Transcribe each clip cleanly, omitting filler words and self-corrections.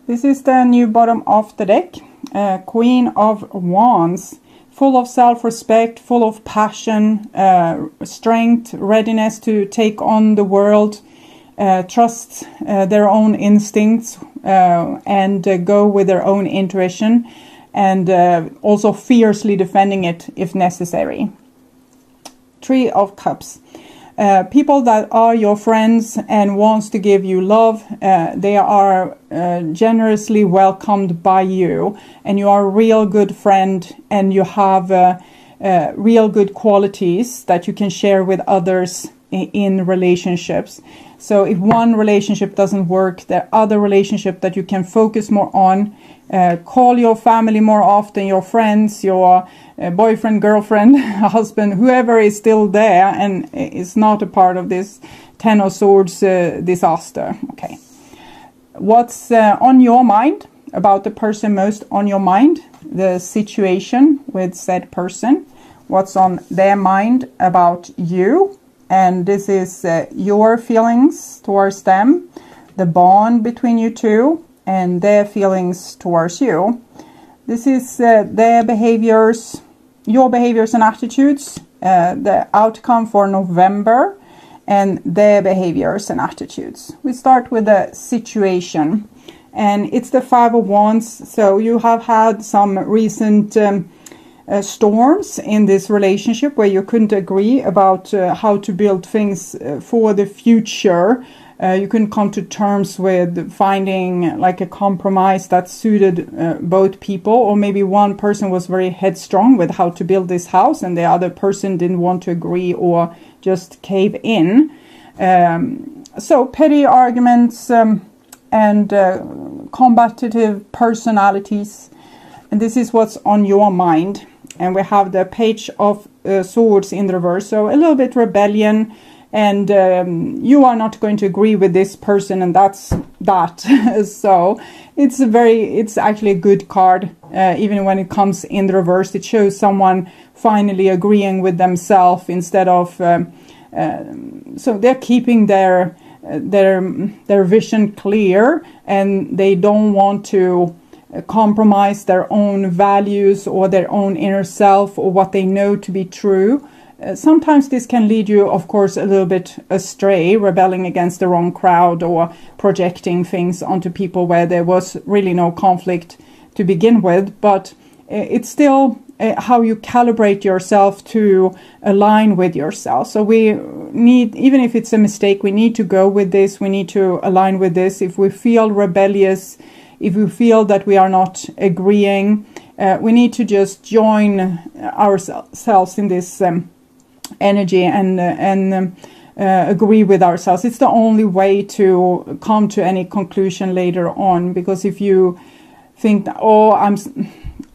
This is the new bottom of the deck. Queen of Wands. Full of self-respect, full of passion, strength, readiness to take on the world, trust their own instincts, and go with their own intuition, and also fiercely defending it if necessary. Three of Cups. People that are your friends and wants to give you love, they are generously welcomed by you, and you are a real good friend, and you have real good qualities that you can share with others in relationships. So if one relationship doesn't work, there are other relationships that you can focus more on. Call your family more often, your friends, your boyfriend, girlfriend, husband, whoever is still there and is not a part of this Ten of Swords disaster. Okay. What's on your mind about the person most on your mind? The situation with said person. What's on their mind about you? And this is your feelings towards them, the bond between you two, and their feelings towards you. This is their behaviors, your behaviors and attitudes, the outcome for November, and their behaviors and attitudes. We start with the situation, and it's the Five of Wands. So you have had some recent storms in this relationship where you couldn't agree about how to build things for the future. You couldn't come to terms with finding like a compromise that suited both people, or maybe one person was very headstrong with how to build this house and the other person didn't want to agree or just cave in. So petty arguments and combative personalities, and this is what's on your mind. And we have the Page of Swords in reverse, so a little bit rebellion, and you are not going to agree with this person, and that's that. So it's actually a good card, even when it comes in the reverse. It shows someone finally agreeing with themselves instead of so they're keeping their vision clear, and they don't want to compromise their own values or their own inner self or what they know to be true. Sometimes this can lead you, of course, a little bit astray, rebelling against the wrong crowd or projecting things onto people where there was really no conflict to begin with. But it's still how you calibrate yourself to align with yourself. So we need, even if it's a mistake, we need to go with this. We need to align with this. If we feel rebellious, if we feel that we are not agreeing, we need to just join ourselves in this energy and agree with ourselves. It's the only way to come to any conclusion later on. Because if you think that, oh,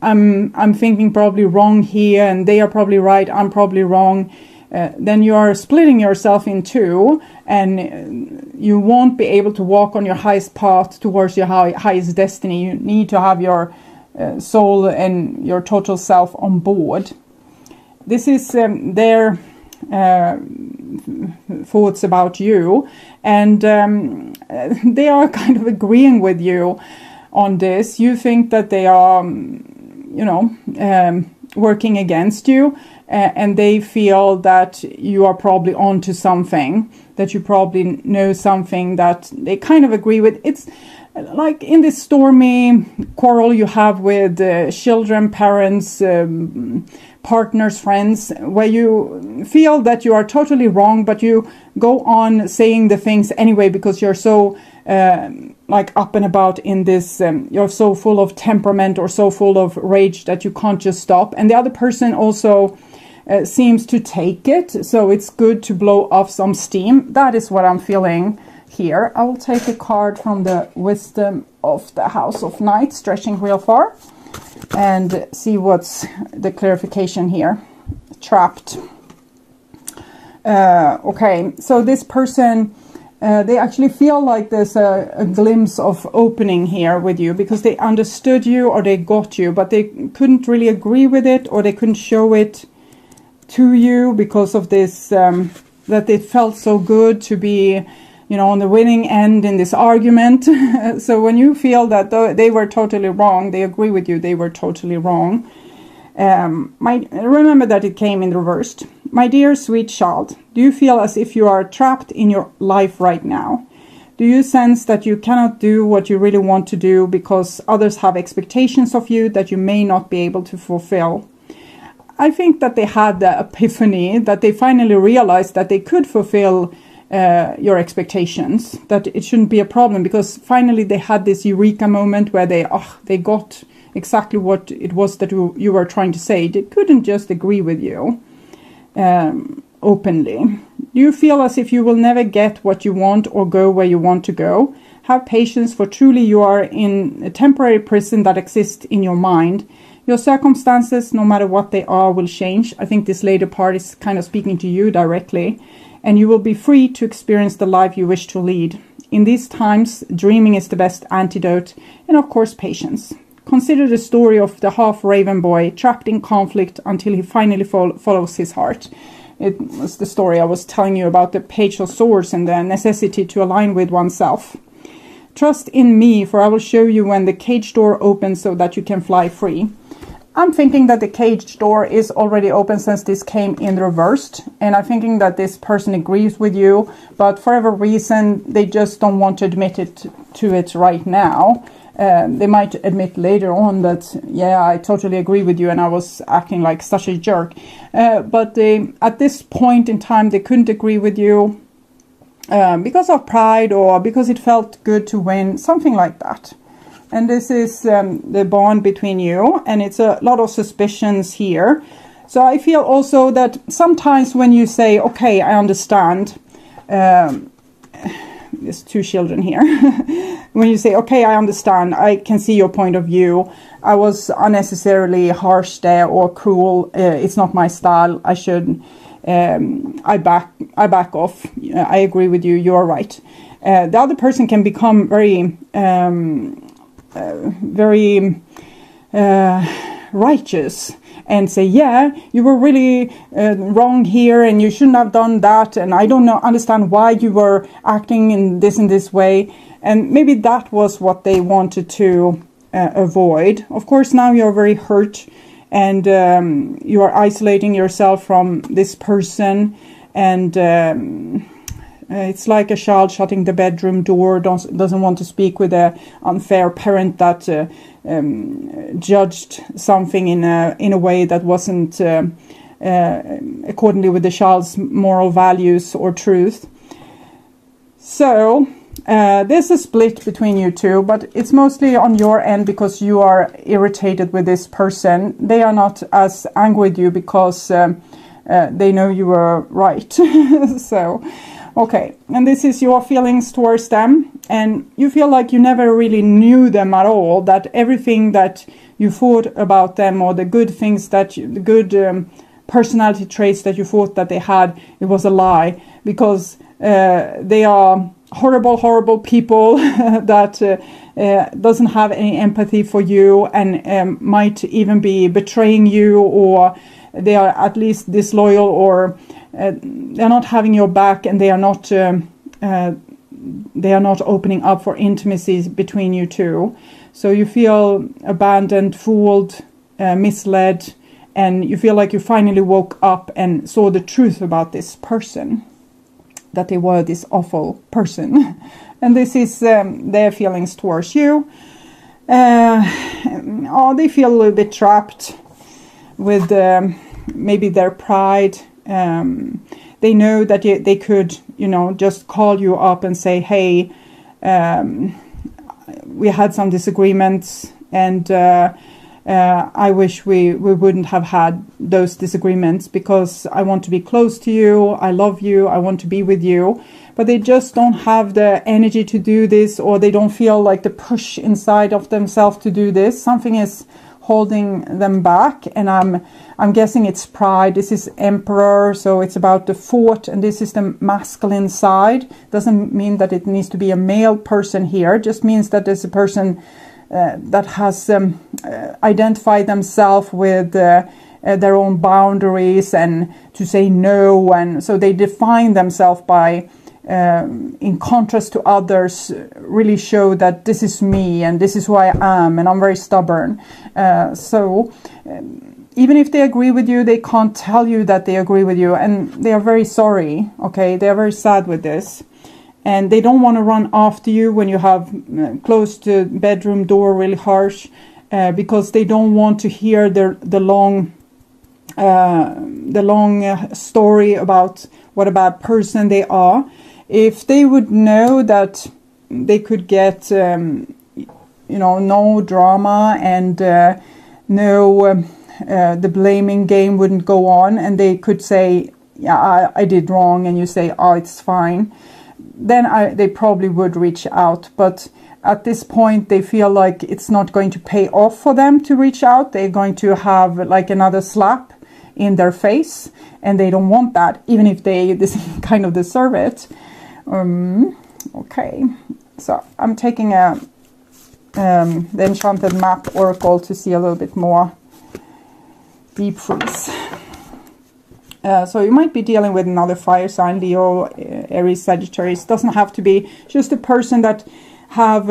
I'm thinking probably wrong here, and they are probably right, I'm probably wrong, then you are splitting yourself in two, and you won't be able to walk on your highest path towards your highest destiny. You need to have your soul and your total self on board. This is their thoughts about you, and they are kind of agreeing with you on this. You think that they are, working against you, and they feel that you are probably onto something, that you probably know something that they kind of agree with. It's like in this stormy quarrel you have with children, parents, partners, friends, where you feel that you are totally wrong, but you go on saying the things anyway because you're so up and about in this, you're so full of temperament or so full of rage that you can't just stop. And the other person also seems to take it, so it's good to blow off some steam. That is what I'm feeling here. I will take a card from the Wisdom of the House of Knights, stretching real far, and see what's the clarification here. Trapped. Okay, so this person, they actually feel like there's a glimpse of opening here with you, because they understood you or they got you, but they couldn't really agree with it, or they couldn't show it to you because of this, that it felt so good to be, on the winning end in this argument. So when you feel that they were totally wrong, they agree with you, they were totally wrong. Remember that it came in reversed. My dear sweet child, do you feel as if you are trapped in your life right now? Do you sense that you cannot do what you really want to do because others have expectations of you that you may not be able to fulfill? I think that they had the epiphany, that they finally realized that they could fulfill your expectations, that it shouldn't be a problem, because finally they had this eureka moment where they got exactly what it was that you were trying to say. They couldn't just agree with you openly. Do you feel as if you will never get what you want or go where you want to go? Have patience, for truly you are in a temporary prison that exists in your mind. Your circumstances, no matter what they are, will change. I think this later part is kind of speaking to you directly. And you will be free to experience the life you wish to lead. In these times, dreaming is the best antidote, and of course patience. Consider the story of the half-raven boy trapped in conflict until he finally follows his heart. It was the story I was telling you about, the Page of Swords and the necessity to align with oneself. Trust in me, for I will show you when the cage door opens so that you can fly free. I'm thinking that the cage door is already open since this came in reversed. And I'm thinking that this person agrees with you, but for whatever reason, they just don't want to admit to it right now. They might admit later on that, yeah, I totally agree with you and I was acting like such a jerk. But at this point in time, they couldn't agree with you because of pride or because it felt good to win, something like that. And this is the bond between you, and it's a lot of suspicions here. So I feel also that sometimes when you say, okay, I understand, there's two children here. When you say, okay, I understand, I can see your point of view. I was unnecessarily harsh there or cruel. It's not my style. I should, I back off. I agree with you. You're right. The other person can become very righteous and say, yeah, you were really wrong here and you shouldn't have done that, and I don't understand why you were acting in this way. And maybe that was what they wanted to avoid. Of course, now you're very hurt and you are isolating yourself from this person, and it's like a child shutting the bedroom door, doesn't want to speak with an unfair parent that judged something in a way that wasn't accordingly with the child's moral values or truth. So there's a split between you two, but it's mostly on your end because you are irritated with this person. They are not as angry with you because they know you were right. So, okay, and this is your feelings towards them, and you feel like you never really knew them at all, that everything that you thought about them or the good things that the good personality traits that you thought that they had, it was a lie, because they are horrible people that doesn't have any empathy for you and might even be betraying you, or they are at least disloyal, or they're not having your back, and they are not opening up for intimacy between you two. So you feel abandoned, fooled, misled, and you feel like you finally woke up and saw the truth about this person, that they were this awful person. And this is their feelings towards you. They feel a little bit trapped with maybe their pride. They know that they could, just call you up and say, hey, we had some disagreements, and I wish we wouldn't have had those disagreements, because I want to be close to you, I love you, I want to be with you. But they just don't have the energy to do this, or they don't feel like the push inside of themselves to do this. Something is holding them back, and I'm guessing it's pride. This is Emperor, so it's about the thought, and this is the masculine side. Doesn't mean that it needs to be a male person here, just means that there's a person that has identified themselves with their own boundaries and to say no, and so they define themselves by in contrast to others, really show that this is me and this is who I am, and I'm very stubborn. Even if they agree with you, they can't tell you that they agree with you, and they are very sorry, okay? They are very sad with this. And they don't want to run after you when you have closed the bedroom door really harsh, because they don't want to hear the long story about what a bad person they are. If they would know that they could get, no drama and the blaming game wouldn't go on, and they could say, yeah, I did wrong, and you say, oh, it's fine, then they probably would reach out. But at this point, they feel like it's not going to pay off for them to reach out. They're going to have like another slap in their face, and they don't want that, even if they kind of deserve it. Okay, so I'm taking the Enchanted Map Oracle to see a little bit more deep freeze. So you might be dealing with another fire sign, Leo, Aries, Sagittarius. Doesn't have to be, just a person that have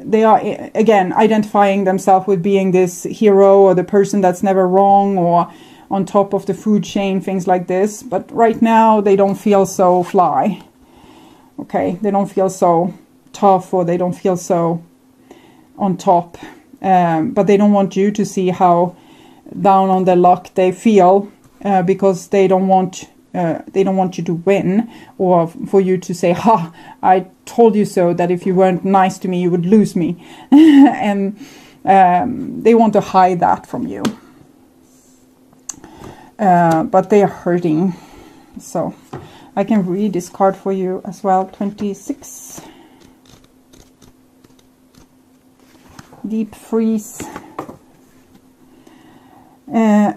they are again identifying themselves with being this hero, or the person that's never wrong, or on top of the food chain, things like this. But right now they don't feel so fly. Okay, they don't feel so tough, or they don't feel so on top. But they don't want you to see how down on their luck they feel, because they don't want you to win, or for you to say, ha, I told you so, that if you weren't nice to me you would lose me. And they want to hide that from you, but they are hurting. So I can read this card for you as well. 26, deep freeze.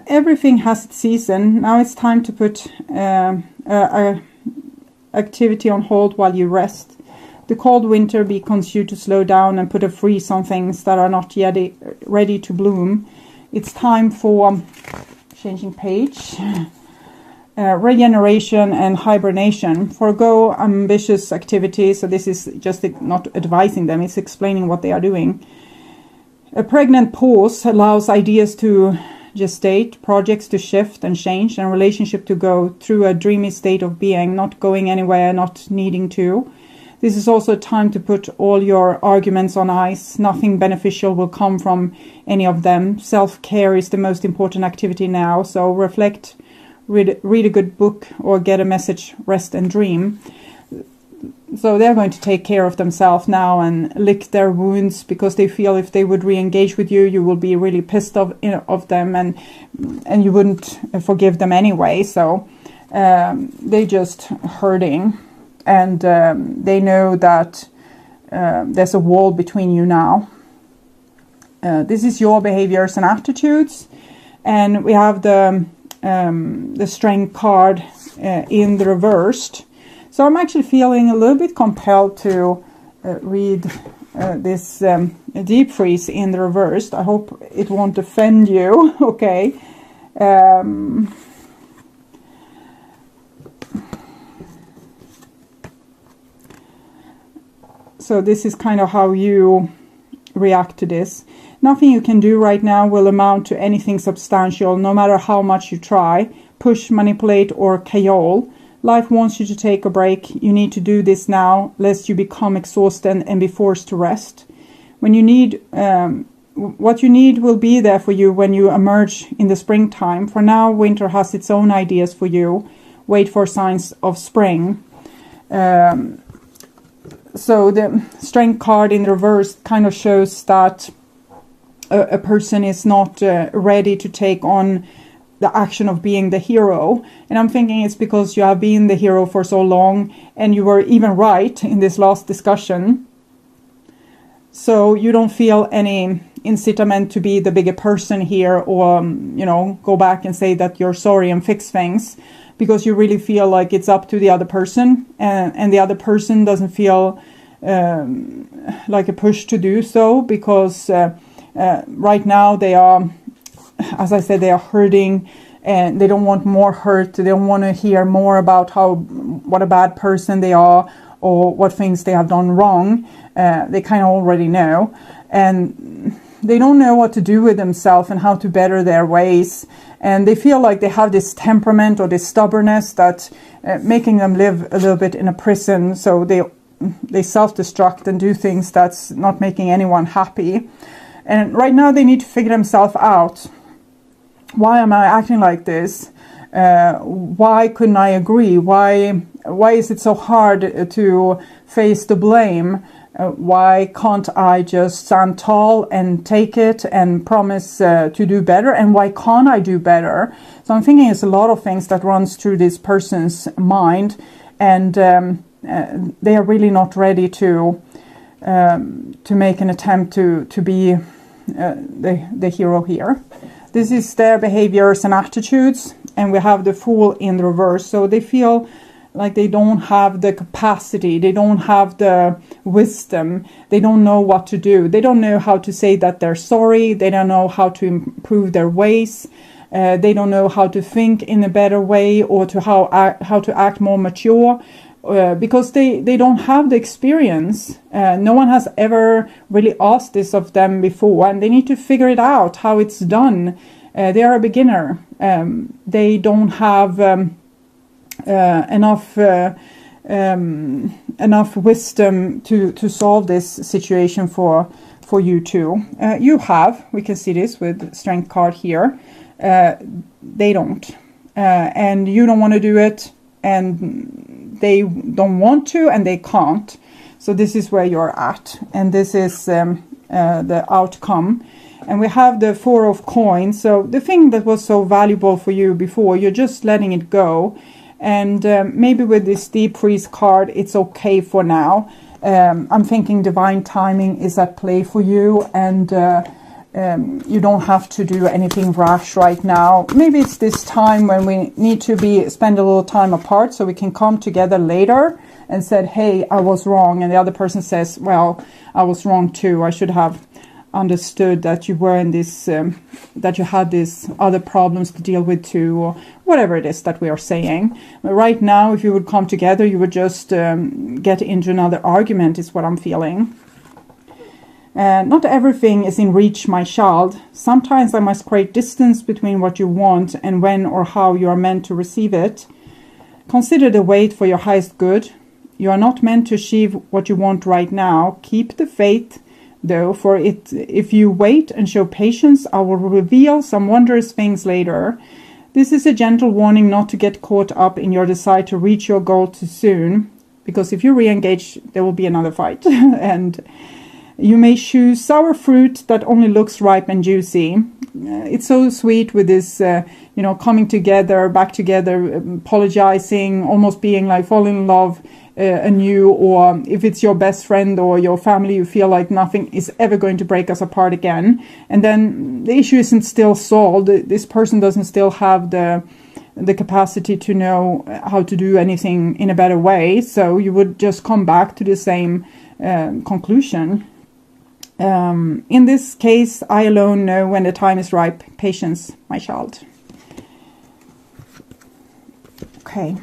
Everything has its season. Now it's time to put activity on hold while you rest. The cold winter beckons you to slow down and put a freeze on things that are not yet ready to bloom. It's time for changing page. Regeneration and hibernation. Forgo ambitious activities. So this is just not advising them, it's explaining what they are doing. A pregnant pause allows ideas to gestate, projects to shift and change, and relationship to go through a dreamy state of being, not going anywhere, not needing to. This is also a time to put all your arguments on ice. Nothing beneficial will come from any of them. Self-care is the most important activity now, so reflect, read a good book, or get a message, rest and dream. So they're going to take care of themselves now and lick their wounds, because they feel if they would re-engage with you, you will be really pissed off them, and you wouldn't forgive them anyway. So they're just hurting, and they know that there's a wall between you now. This is your behaviors and attitudes, and we have the Strength card in the reversed. So I'm actually feeling a little bit compelled to read this deep freeze in the reversed. I hope it won't offend you. Okay. So this is kind of how you react to this. Nothing you can do right now will amount to anything substantial, no matter how much you try, push, manipulate, or cajole. Life wants you to take a break. You need to do this now, lest you become exhausted and be forced to rest. When you need, what you need will be there for you when you emerge in the springtime. For now, winter has its own ideas for you. Wait for signs of spring. So the Strength card in reverse kind of shows that a person is not ready to take on the action of being the hero. And I'm thinking it's because you have been the hero for so long, and you were even right in this last discussion. So you don't feel any incitement to be the bigger person here, or go back and say that you're sorry and fix things, because you really feel like it's up to the other person, and the other person doesn't feel like a push to do so, because right now they are, as I said, they are hurting, and they don't want more hurt. They don't want to hear more about how what a bad person they are or what things they have done wrong. They kind of already know, and they don't know what to do with themselves and how to better their ways. And they feel like they have this temperament or this stubbornness that making them live a little bit in a prison. So they self-destruct and do things that's not making anyone happy. And right now they need to figure themselves out. Why am I acting like this? Why couldn't I agree? Why is it so hard to face the blame? Why can't I just stand tall and take it and promise to do better? And why can't I do better? So I'm thinking it's a lot of things that runs through this person's mind, and they are really not ready to make an attempt to be the hero here. This is their behaviors and attitudes, and we have the Fool in the reverse. So they feel like they don't have the capacity, they don't have the wisdom, they don't know what to do. They don't know how to say that they're sorry, they don't know how to improve their ways, they don't know how to think in a better way or to how to act more mature, because they don't have the experience. No one has ever really asked this of them before, and they need to figure it out how it's done. They are a beginner. They don't have enough wisdom to solve this situation for you two. You have, we can see this with Strength card here. They don't, and you don't want to do it, and they don't want to, and they can't. So this is where you're at, and this is the outcome. And we have the Four of Coins. So the thing that was so valuable for you before, you're just letting it go. And maybe with this Deep Freeze card, it's okay for now. I'm thinking divine timing is at play for you, and you don't have to do anything rash right now. Maybe it's this time when we need to spend a little time apart so we can come together later and said, hey, I was wrong. And the other person says, well, I was wrong too. I should have understood that you were in this, that you had these other problems to deal with too, or whatever it is that we are saying. But right now, if you would come together, you would just get into another argument, is what I'm feeling. Not everything is in reach, my child. Sometimes I must create distance between what you want and when or how you are meant to receive it. Consider the wait for your highest good. You are not meant to achieve what you want right now. Keep the faith, though, for it. If you wait and show patience, I will reveal some wondrous things later. This is a gentle warning not to get caught up in your desire to reach your goal too soon, because if you re-engage, there will be another fight. And you may choose sour fruit that only looks ripe and juicy. It's so sweet with this, coming together, back together, apologizing, almost being like falling in love anew. Or if it's your best friend or your family, you feel like nothing is ever going to break us apart again. And then the issue isn't still solved. This person doesn't still have the capacity to know how to do anything in a better way. So you would just come back to the same conclusion. In this case, I alone know when the time is ripe. Patience, my child. Okay,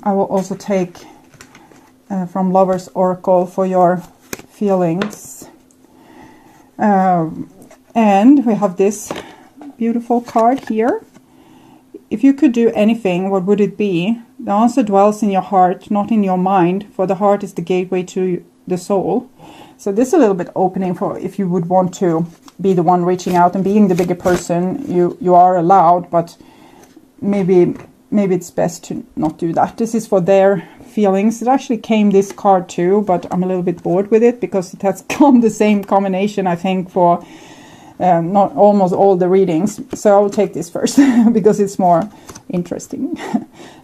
I will also take from Lover's Oracle for your feelings. And we have this beautiful card here. If you could do anything, what would it be? The answer dwells in your heart, not in your mind, for the heart is the gateway to the soul. So this is a little bit opening for if you would want to be the one reaching out and being the bigger person. You are allowed, but maybe it's best to not do that. This is for their feelings. It actually came this card too, but I'm a little bit bored with it because it has come the same combination, I think, for not almost all the readings. So I'll take this first because it's more interesting.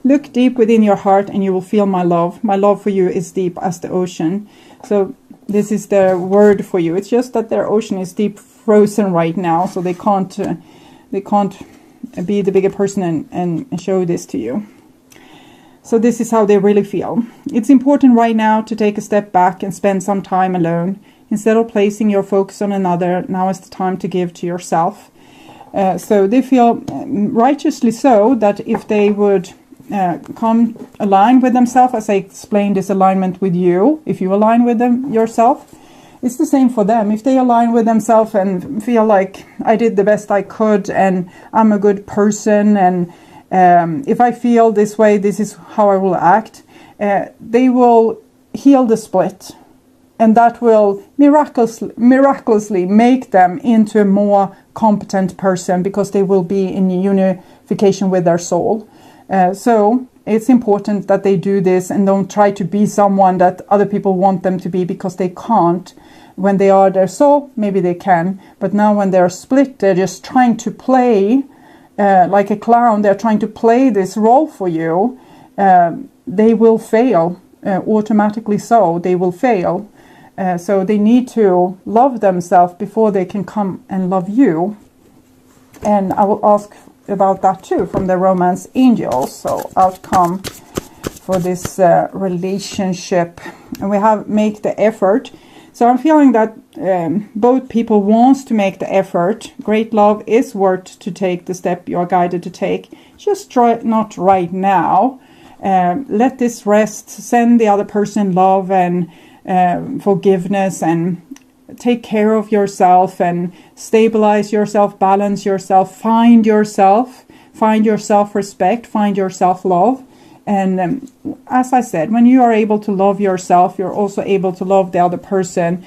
Look deep within your heart and you will feel my love. My love for you is deep as the ocean. So this is the word for you. It's just that their ocean is deep frozen right now, so they can't be the bigger person and show this to you. So this is how they really feel. It's important right now to take a step back and spend some time alone. Instead of placing your focus on another, now is the time to give to yourself. So they feel righteously so that if they would come align with themselves, as I explained this alignment with you, if you align with them yourself, it's the same for them. If they align with themselves and feel like I did the best I could and I'm a good person, and if I feel this way, this is how I will act, they will heal the split. And that will miraculously make them into a more competent person, because they will be in unification with their soul. So it's important that they do this and don't try to be someone that other people want them to be, because they can't. When they are their soul, maybe they can. But now when they're split, they're just trying to play like a clown. They're trying to play this role for you. They will fail. Automatically so, they will fail. So they need to love themselves before they can come and love you. And I will ask about that too from the romance angels. So outcome for this relationship. And we have make the effort. So I'm feeling that both people wants to make the effort. Great love is worth to take the step you are guided to take. Just try not right now. Let this rest. Send the other person love and forgiveness, and take care of yourself and stabilize yourself, balance yourself, find your self-respect, find your self-love. And as I said, when you are able to love yourself, you're also able to love the other person.